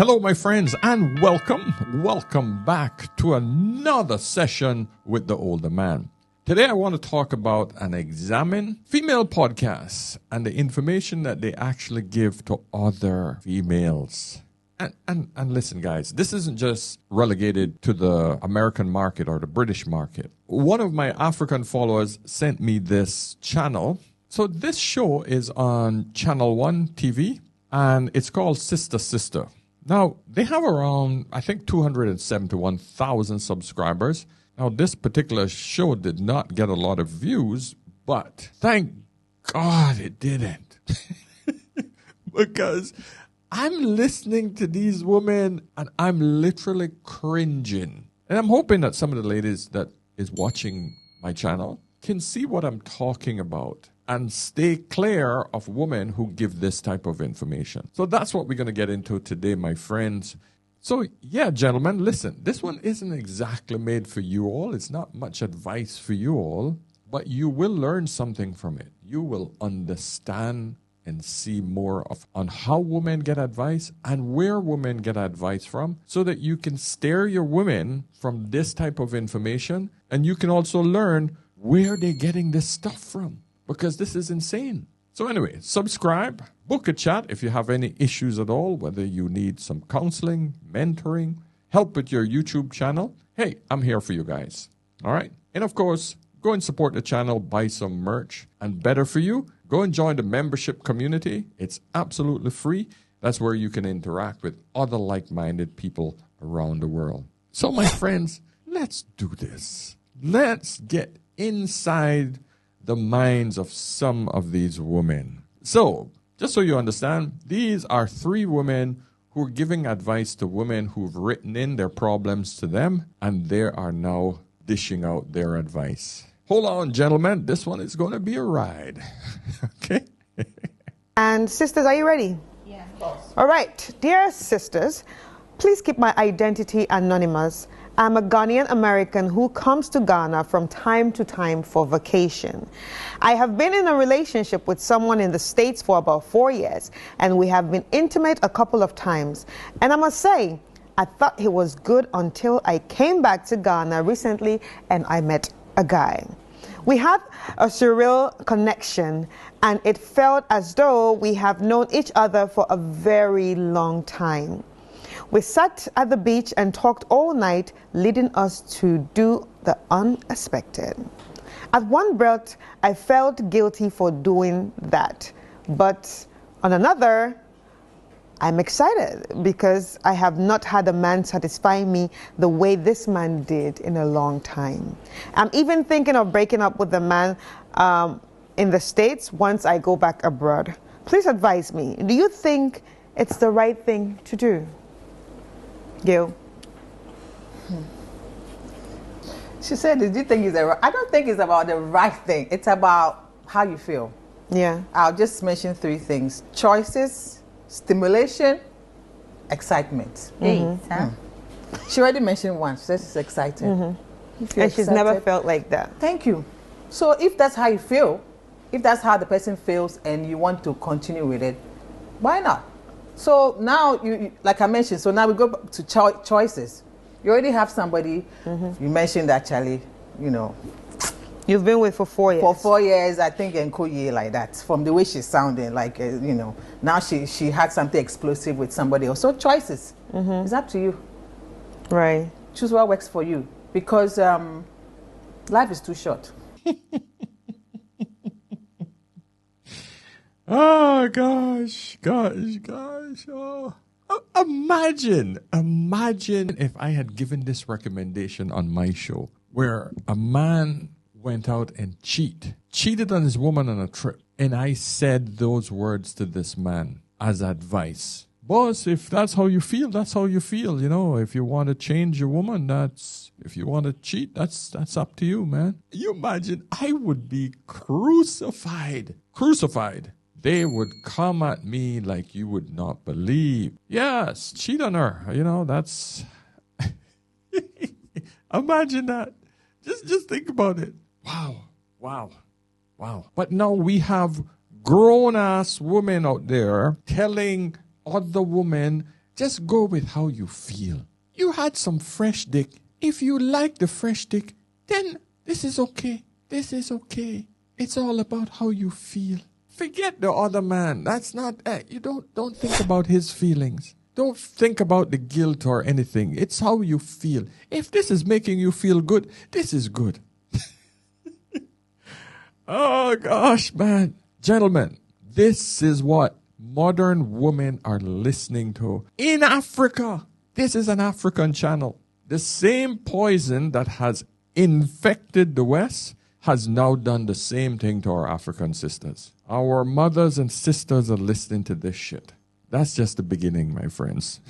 Hello, my friends, and welcome back to another session with the older man. Today, I want to talk about and examine female podcasts and the information that they actually give to other females. And listen, guys, this isn't just relegated to the American market or the British market. One of my African followers sent me this channel. So this show is on Channel 1 TV, and it's called Sister Sister. Now, they have around, I think, 271,000 subscribers. Now, this particular show did not get a lot of views, but thank God it didn't. Because I'm listening to these women and I'm literally cringing. And I'm hoping that some of the ladies that is watching my channel can see what I'm talking about and stay clear of women who give this type of information. So that's what we're going to get into today, my friends. So yeah, gentlemen, listen, this one isn't exactly made for you all. It's not much advice for you all, but you will learn something from it. You will understand and see more on how women get advice and where women get advice from, so that you can steer your women from this type of information, and you can also learn where they're getting this stuff from, because this is insane. So anyway, subscribe, book a chat if you have any issues at all, whether you need some counseling, mentoring, help with your YouTube channel. Hey, I'm here for you guys. All right. And of course, go and support the channel, buy some merch, and better for you, go and join the membership community. It's absolutely free. That's where you can interact with other like-minded people around the world. So my friends, let's do this. Let's get inside the minds of some of these women. So, just so you understand, these are three women who are giving advice to women who've written in their problems to them, and they are now dishing out their advice. Hold on, gentlemen. This one is going to be a ride. Okay? And sisters, are you ready? Yeah, of course. All right. Dear sisters, please keep my identity anonymous. I'm a Ghanaian American who comes to Ghana from time to time for vacation. I have been in a relationship with someone in the States for about 4 years, and we have been intimate a couple of times. And I must say, I thought he was good until I came back to Ghana recently and I met a guy. We had a surreal connection, and it felt as though we have known each other for a very long time. We sat at the beach and talked all night, leading us to do the unexpected. At one breath, I felt guilty for doing that. But on another, I'm excited because I have not had a man satisfy me the way this man did in a long time. I'm even thinking of breaking up with the man in the States once I go back abroad. Please advise me. Do you think it's the right thing to do? Gail? She said, "Did you think it's the right?" I don't think it's about the right thing. It's about how you feel. Yeah. I'll just mention three things: choices, stimulation, excitement. She already mentioned one. She says it's exciting. And she's never felt like that. Thank you. So if that's how you feel, if that's how the person feels, and you want to continue with it, why not? So now, you like I mentioned, so now we go back to choices. You already have somebody, you mentioned actually, You've been with for 4 years. For 4 years, I think, and Koye like that, from the way she's sounding, like, now she had something explosive with somebody else. So choices, it's up to you. Right. Choose what works for you, because life is too short. Oh, gosh. Oh. Imagine if I had given this recommendation on my show, where a man went out and cheated on his woman on a trip, and I said those words to this man as advice. Boss, if that's how you feel, that's how you feel. If you want to change your woman, if you want to cheat, that's up to you, man. You imagine, I would be crucified. They would come at me like you would not believe. Yes, cheat on her. That's... Imagine that. Just think about it. Wow. But now we have grown-ass women out there telling other women Just go with how you feel. You had some fresh dick. If you like the fresh dick, then this is okay. This is okay. It's all about how you feel. Forget the other man. That's not, you don't think about his feelings. Don't think about the guilt or anything. It's how you feel. If this is making you feel good, this is good. Oh gosh, man. Gentlemen, this is what modern women are listening to in Africa. This is an African channel. The same poison that has infected the West has now done the same thing to our African sisters. Our mothers and sisters are listening to this shit. That's just the beginning, my friends.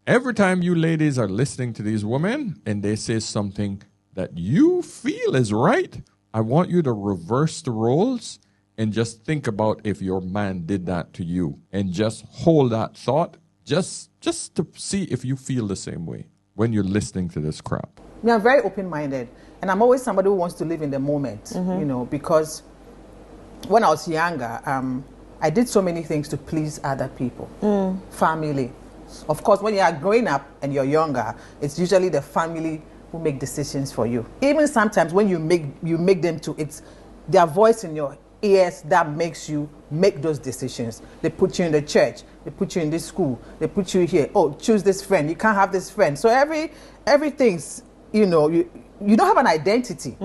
Every time you ladies are listening to these women and they say something that you feel is right, I want you to reverse the roles and just think about if your man did that to you. And just hold that thought just to see if you feel the same way when you're listening to this crap. Yeah, I'm very open-minded. And I'm always somebody who wants to live in the moment, you know, because when I was younger, I did so many things to please other people, family. Of course, when you are growing up and you're younger, it's usually the family who make decisions for you. Even sometimes when you make them to, it's their voice in your ears that makes you make those decisions. They put you in the church, they put you in this school, they put you here. Oh, choose this friend. You can't have this friend. So everything's, you know, you don't have an identity.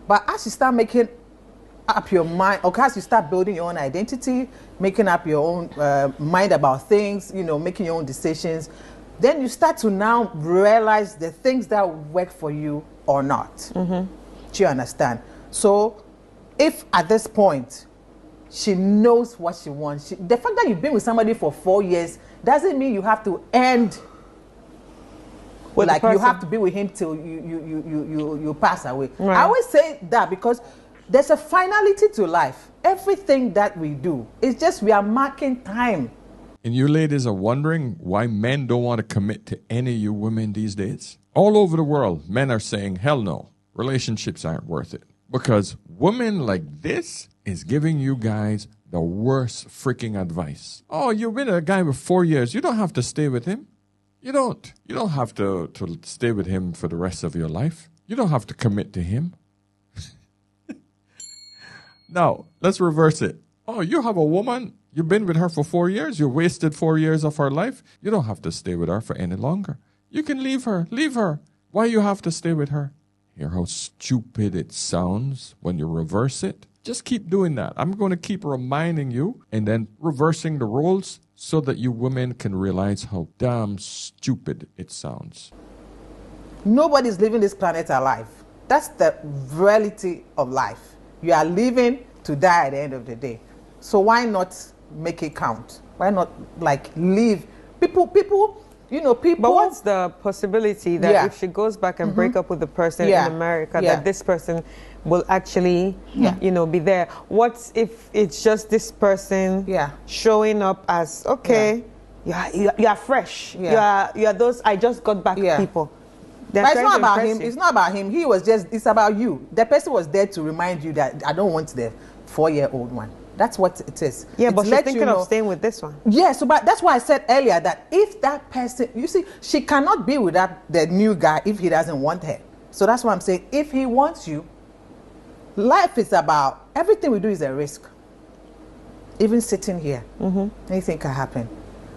But as you start making up your mind, or as you start building your own identity, making up your own mind about things, you know, making your own decisions, then you start to now realize the things that work for you or not. Do you understand? So if at this point she knows what she wants, the fact that you've been with somebody for 4 years doesn't mean you have to end with like you have to be with him till you pass away. Right. I always say that because there's a finality to life. Everything that we do is just we are marking time. And you ladies are wondering why men don't want to commit to any of you women these days? All over the world, men are saying, hell no, relationships aren't worth it. Because women like this is giving you guys the worst freaking advice. Oh, you've been a guy for 4 years. You don't have to stay with him. You don't have to stay with him for the rest of your life. You don't have to commit to him. Now, let's reverse it. Oh, you have a woman, you've been with her for 4 years, you wasted 4 years of her life. You don't have to stay with her for any longer. You can leave her. Why you have to stay with her? Hear how stupid it sounds when you reverse it? Just keep doing that. I'm going to keep reminding you and then reversing the roles so that you women can realize how damn stupid it sounds. Nobody's living this planet alive. That's the reality of life. You are living to die at the end of the day. So why not make it count? Why not like live? People, you know, people. But what's the possibility that if she goes back and break up with the person in America, that this person will actually, you know, be there? What if it's just this person showing up as, okay, you're fresh. You're those I just got back people. But it's not about him. It's not about him. It's about you. The person was there to remind you that I don't want the 4-year-old one. That's what it is. Yeah, but she's thinking of staying with this one. Yeah, so but that's why I said earlier that if that person, you see, she cannot be with the new guy if he doesn't want her. So that's why I'm saying if he wants you, life is about, everything we do is a risk. Even sitting here, anything can happen.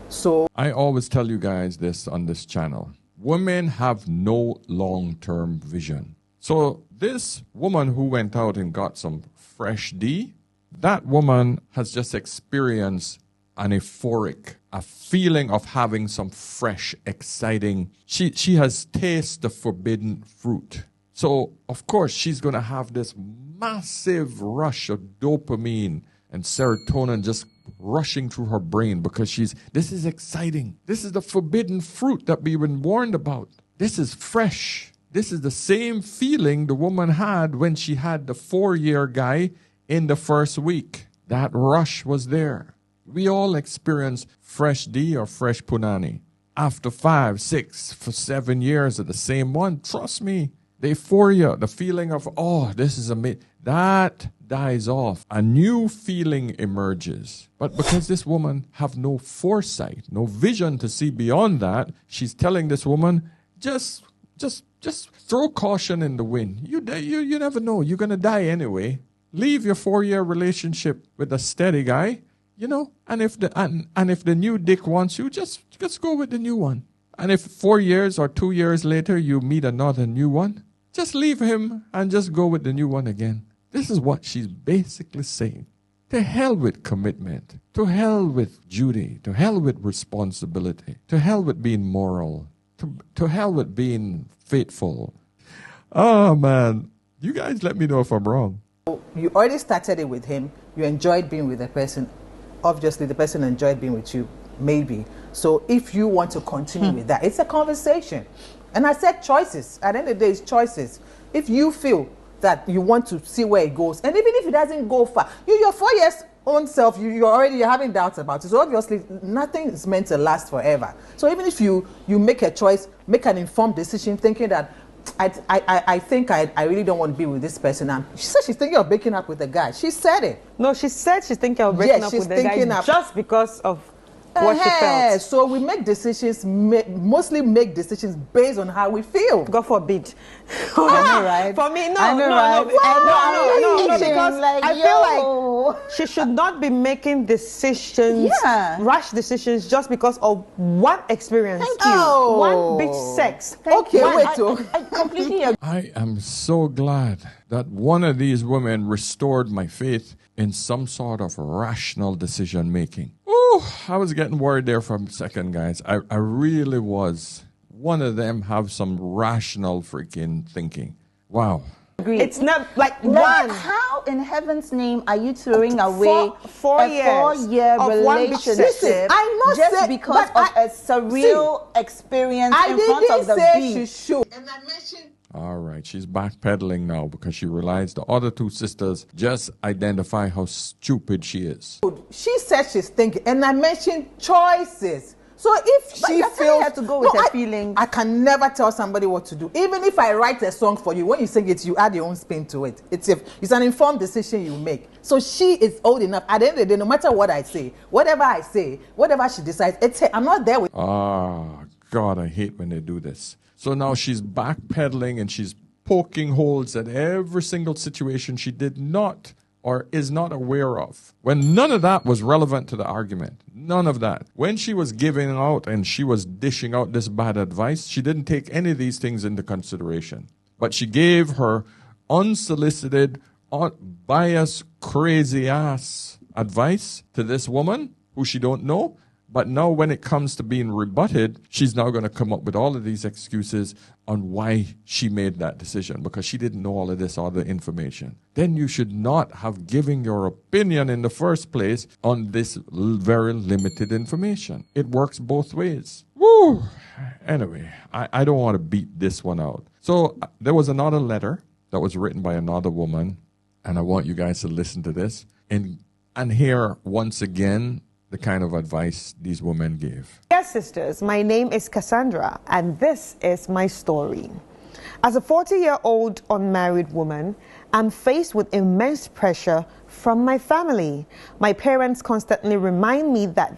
So I always tell you guys this on this channel. Women have no long-term vision. So this woman who went out and got some fresh D, that woman has just experienced an euphoric, a feeling of having some fresh, exciting. She has tasted the forbidden fruit. So, of course, she's going to have this massive rush of dopamine and serotonin just rushing through her brain because this is exciting. This is the forbidden fruit that we've been warned about. This is fresh. This is the same feeling the woman had when she had the 4-year guy in the first week. That rush was there. We all experience fresh D or fresh punani. After 5, 6, for 7 years of the same one, trust me, The euphoria, the feeling of, oh, this is amazing, that dies off. A new feeling emerges. But because this woman have no foresight, no vision to see beyond that, she's telling this woman, just throw caution in the wind. You never know. You're going to die anyway. Leave your 4-year relationship with a steady guy, and if the new dick wants you, just go with the new one. And if 4 years or 2 years later you meet another new one, just leave him and just go with the new one again. This is what she's basically saying. To hell with commitment. To hell with duty. To hell with responsibility. To hell with being moral. To hell with being faithful. Oh, man. You guys let me know if I'm wrong. You already started it with him. You enjoyed being with the person. Obviously, the person enjoyed being with you, maybe. So if you want to continue with that, it's a conversation. And I said choices. At the end of the day, it's choices. If you feel that you want to see where it goes, and even if it doesn't go far, your 4 years own self, you're having doubts about it. So obviously, nothing is meant to last forever. So even if you make a choice, make an informed decision, thinking that I think I really don't want to be with this person. And she said she's thinking of breaking up with the guy. She said it. No, she said she's thinking of breaking up with the guy just because of what she felt. So we make decisions, mostly make decisions based on how we feel. God forbid. I know, right? For me, no, I know, no, right? no, because I feel like she should not be making decisions, rash decisions, just because of one experience. Thank you. One bitch sex. Okay, wait. I completely agree. I am so glad that one of these women restored my faith in some sort of rational decision making. I was getting worried there for a second, guys. I really was. One of them have some rational freaking thinking. Wow. Agreed. It's not like one. How in heaven's name are you throwing away four a years 4-year of relationship Listen, I must just say, because of a surreal experience in front of the beach? I didn't say she should. And I mentioned. All right, she's backpedaling now because she realized the other two sisters just identify how stupid she is. She said she's thinking, and I mentioned choices. So if she feels have to go with her feelings. I can never tell somebody what to do. Even if I write a song for you, when you sing it, you add your own spin to it. It's an informed decision you make. So she is old enough. At the end of the day, no matter what I say, whatever she decides, it's her. I'm not there with. Ah, God, I hate when they do this. So now she's backpedaling and she's poking holes at every single situation she did not or is not aware of. When none of that was relevant to the argument. None of that. When she was giving out and she was dishing out this bad advice, she didn't take any of these things into consideration. But she gave her unsolicited, biased, crazy ass advice to this woman who she don't know. But now when it comes to being rebutted, she's now going to come up with all of these excuses on why she made that decision because she didn't know all of this other information. Then you should not have given your opinion in the first place on this very limited information. It works both ways. Woo! Anyway, I don't want to beat this one out. So there was another letter that was written by another woman, and I want you guys to listen to this and hear once again the kind of advice these women gave. Yes, sisters, my name is Cassandra, and this is my story. As a 40-year-old unmarried woman, I'm faced with immense pressure from my family. My parents constantly remind me that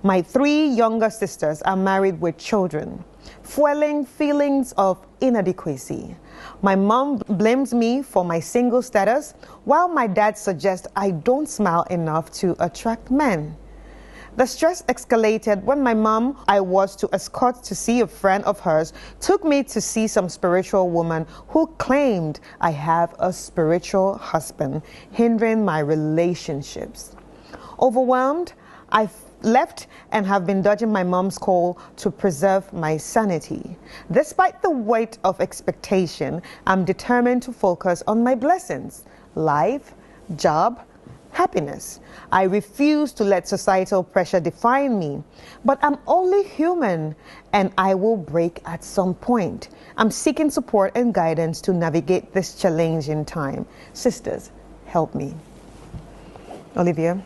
my 3 younger sisters are married with children, fueling feelings of inadequacy. My mom blames me for my single status, while my dad suggests I don't smile enough to attract men. The stress escalated when my mom, I was to escort to see a friend of hers, took me to see some spiritual woman who claimed I have a spiritual husband, hindering my relationships. Overwhelmed, I left and have been dodging my mom's call to preserve my sanity. Despite the weight of expectation, I'm determined to focus on my blessings, life, job, happiness. I refuse to let societal pressure define me, but I'm only human and I will break at some point. I'm seeking support and guidance to navigate this challenging time. Sisters, help me. Olivia?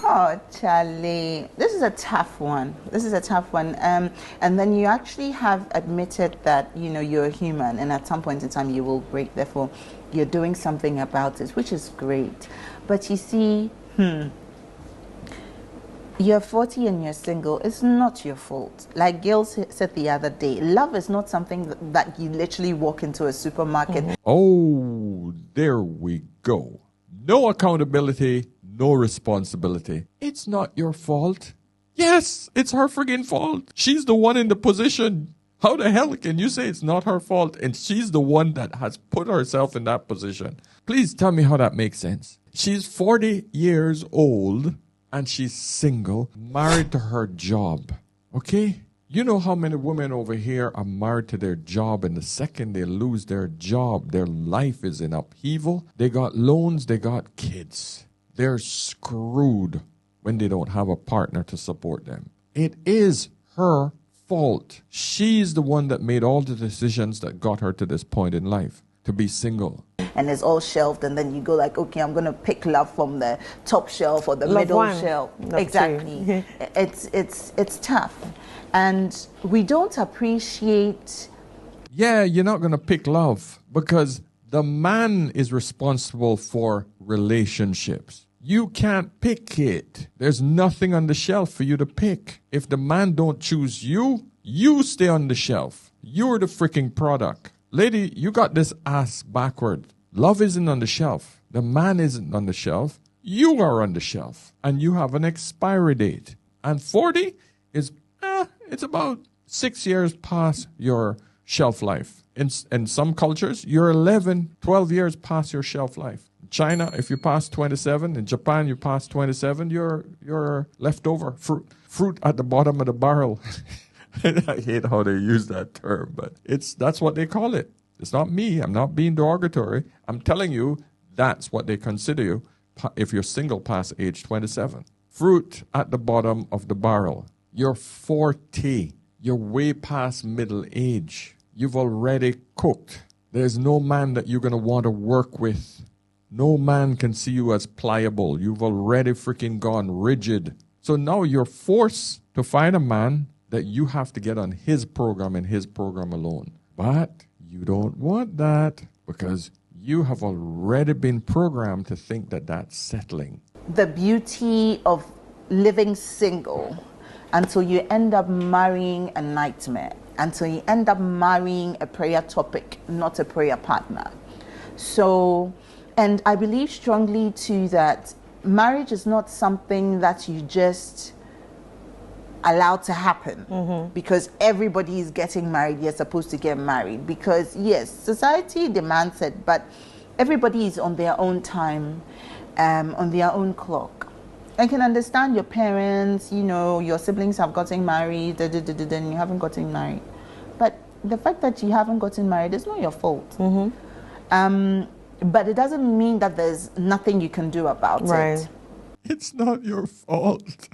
Oh, Charlie, this is a tough one. And then you actually have admitted that, you're a human and at some point in time you will break. Therefore, you're doing something about it, which is great. But you see, you're 40 and you're single. It's not your fault. Like Gail said the other day, love is not something that you literally walk into a supermarket. Mm-hmm. Oh, there we go. No accountability, no responsibility. It's not your fault. Yes, it's her friggin' fault. She's the one in the position. How the hell can you say it's not her fault? And she's the one that has put herself in that position. Please tell me how that makes sense. She's 40 years old and she's single, married to her job. Okay? You know how many women over here are married to their job, and the second they lose their job, their life is in upheaval. They got loans, they got kids. They're screwed when they don't have a partner to support them. It is her fault. She's the one that made all the decisions that got her to this point in life, to be single. And it's all shelved, and then you go like, okay, I'm going to pick love from the top shelf or the middle shelf. Exactly. It's tough. And we don't appreciate... Yeah, you're not going to pick love because the man is responsible for relationships. You can't pick it. There's nothing on the shelf for you to pick. If the man don't choose you, you stay on the shelf. You're the freaking product. Lady, you got this ass backward. Love isn't on the shelf. The man isn't on the shelf. You are on the shelf. And you have an expiry date. And 40 is, it's about 6 years past your shelf life. In some cultures, you're 11, 12 years past your shelf life. In China, if you pass 27, in Japan, you pass 27, you're leftover fruit at the bottom of the barrel. I hate how they use that term, but that's what they call it. It's not me. I'm not being derogatory. I'm telling you that's what they consider you if you're single past age 27. Fruit at the bottom of the barrel. You're 40. You're way past middle age. You've already cooked. There's no man that you're going to want to work with. No man can see you as pliable. You've already freaking gone rigid. So now you're forced to find a man that you have to get on his program and his program alone. But you don't want that because you have already been programmed to think that that's settling. The beauty of living single until you end up marrying a nightmare, until you end up marrying a prayer topic, not a prayer partner. So, and I believe strongly too that marriage is not something that you just allowed to happen because everybody is getting married. You're supposed to get married because yes, society demands it, but everybody is on their own time, on their own clock. I can understand your parents, your siblings have gotten married, and you haven't gotten married, but the fact that you haven't gotten married is not your fault. But it doesn't mean that there's nothing you can do about it. It's not your fault.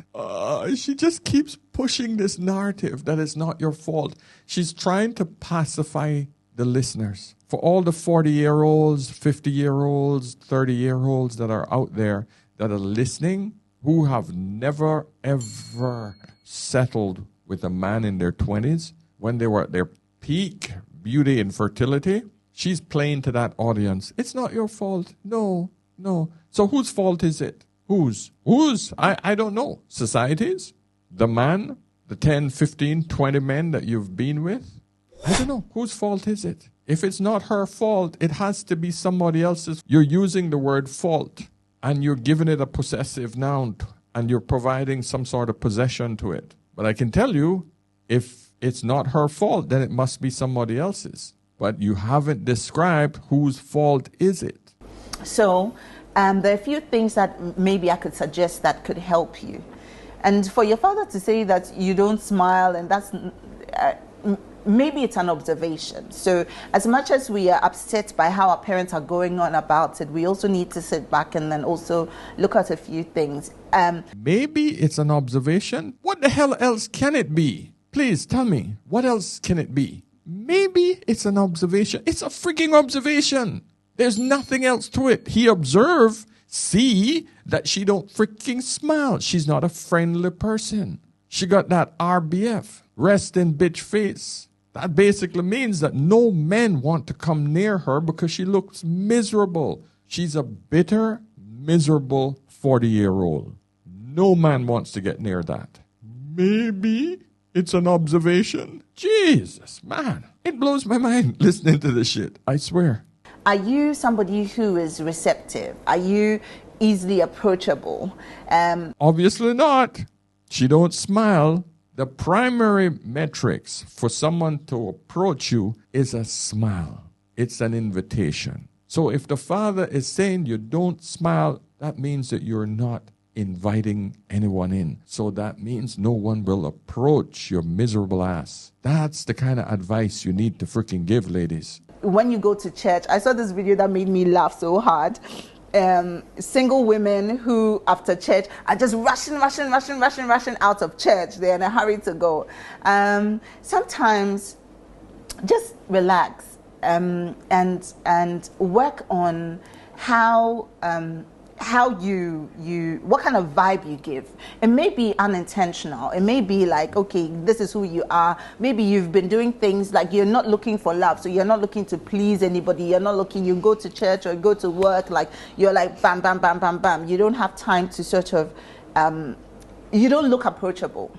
She just keeps pushing this narrative that it's not your fault. She's trying to pacify the listeners. For all the 40-year-olds, 50-year-olds, 30-year-olds that are out there that are listening, who have never, ever settled with a man in their 20s when they were at their peak beauty and fertility, she's playing to that audience. It's not your fault. No. So whose fault is it? Whose? I don't know. Society's? The man? The 10, 15, 20 men that you've been with? I don't know. Whose fault is it? If it's not her fault, it has to be somebody else's. You're using the word fault and you're giving it a possessive noun and you're providing some sort of possession to it. But I can tell you, if it's not her fault, then it must be somebody else's. But you haven't described whose fault is it. So, there are a few things that maybe I could suggest that could help you. And for your father to say that you don't smile, and that's maybe it's an observation. So as much as we are upset by how our parents are going on about it, we also need to sit back and then also look at a few things. Maybe it's an observation. What the hell else can it be? Please tell me. What else can it be? Maybe it's an observation. It's a freaking observation. There's nothing else to it. He observed See that she don't freaking smile. She's not a friendly person. She got that RBF, resting bitch face. That basically means that no men want to come near her because she looks miserable. She's a bitter, miserable 40-year-old. No man wants to get near that. Maybe it's an observation. Jesus, man. It blows my mind listening to this shit. I swear. Are you somebody who is receptive? Are you easily approachable? Obviously not. She don't smile. The primary metrics for someone to approach you is a smile. It's an invitation. So if the father is saying you don't smile, that means that you're not inviting anyone in. So that means no one will approach your miserable ass. That's the kind of advice you need to freaking give, ladies. When you go to church, I saw this video that made me laugh so hard. Single women who after church are just rushing out of church. They're in a hurry to go. Sometimes just relax and work on how you what kind of vibe you give. It may be unintentional. It may be like, okay, this is who you are. Maybe you've been doing things like you're not looking for love, so you're not looking to please anybody. You're not looking, you go to church or go to work, like you're like bam bam bam bam bam. You don't have time to sort of you don't look approachable.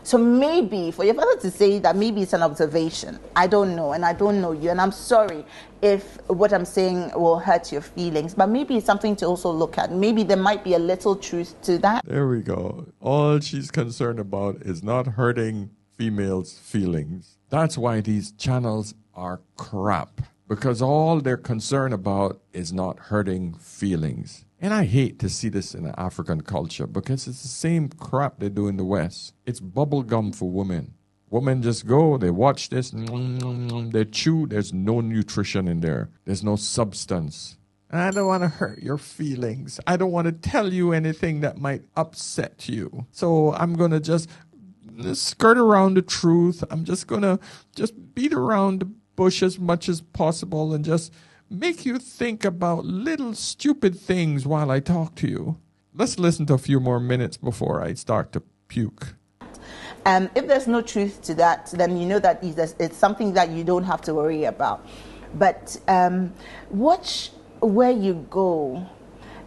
So maybe for your father to say that maybe it's an observation, I don't know, and I don't know you, and I'm sorry if what I'm saying will hurt your feelings, but maybe it's something to also look at. Maybe there might be a little truth to that. There we go. All she's concerned about is not hurting females' feelings. That's why these channels are crap, because all they're concerned about is not hurting feelings. And I hate to see this in the African culture because it's the same crap they do in the West. It's bubble gum for women. Women just go, they watch this, they chew, there's no nutrition in there. There's no substance. I don't want to hurt your feelings. I don't want to tell you anything that might upset you. So I'm going to just skirt around the truth. I'm just going to beat around the bush as much as possible and just make you think about little stupid things while I talk to you. Let's listen to a few more minutes before I start to puke. If there's no truth to that, then you know that it's something that you don't have to worry about. But watch where you go.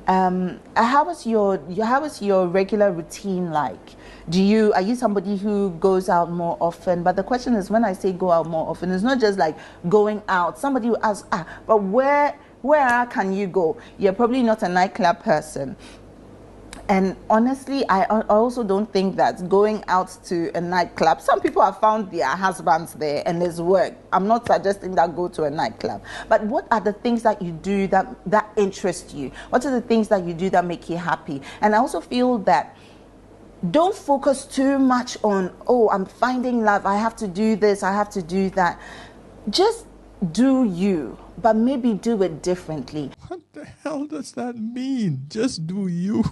How is your regular routine like? Are you somebody who goes out more often? But the question is, when I say go out more often, it's not just like going out. Somebody will ask, but where can you go? You're probably not a nightclub person. And honestly, I also don't think that going out to a nightclub, some people have found their husbands there and there's work. I'm not suggesting that go to a nightclub. But what are the things that you do that interest you? What are the things that you do that make you happy? And I also feel that don't focus too much on, I'm finding love, I have to do this, I have to do that. Just do you, but maybe do it differently. What the hell does that mean? Just do you.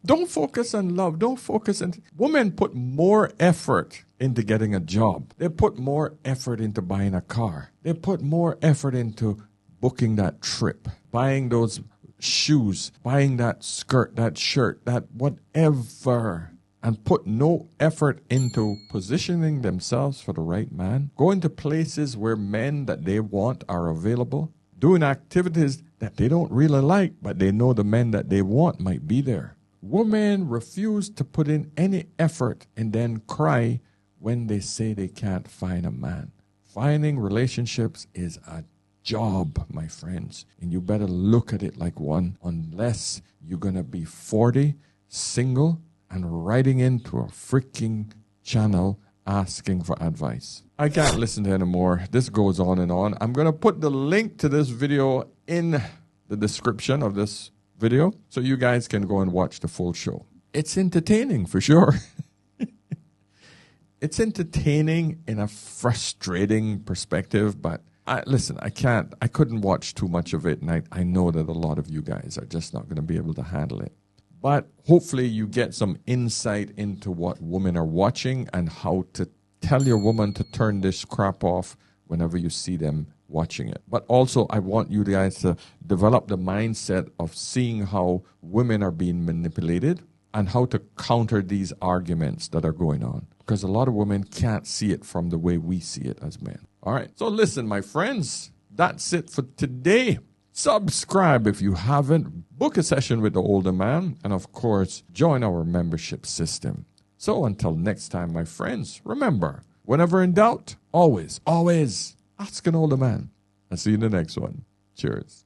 Don't focus on love. Don't focus on... Women put more effort into getting a job. They put more effort into buying a car. They put more effort into booking that trip, buying those shoes, buying that skirt, that shirt, that whatever, and put no effort into positioning themselves for the right man, going to places where men that they want are available, doing activities that they don't really like, but they know the men that they want might be there. Women refuse to put in any effort and then cry when they say they can't find a man. Finding relationships is a job, my friends, and you better look at it like one, unless you're going to be 40, single, and writing into a freaking channel asking for advice. I can't listen to anymore. This goes on and on. I'm going to put the link to this video in the description of this video so you guys can go and watch the full show. It's entertaining for sure. It's entertaining in a frustrating perspective, but I couldn't watch too much of it, and I know that a lot of you guys are just not going to be able to handle it. But hopefully you get some insight into what women are watching and how to tell your woman to turn this crap off whenever you see them watching it. But also, I want you guys to develop the mindset of seeing how women are being manipulated and how to counter these arguments that are going on. Because a lot of women can't see it from the way we see it as men. All right. So listen, my friends, that's it for today. Subscribe if you haven't. Book a session with the older man. And of course, join our membership system. So until next time, my friends, remember, whenever in doubt, always ask an older man. I'll see you in the next one. Cheers.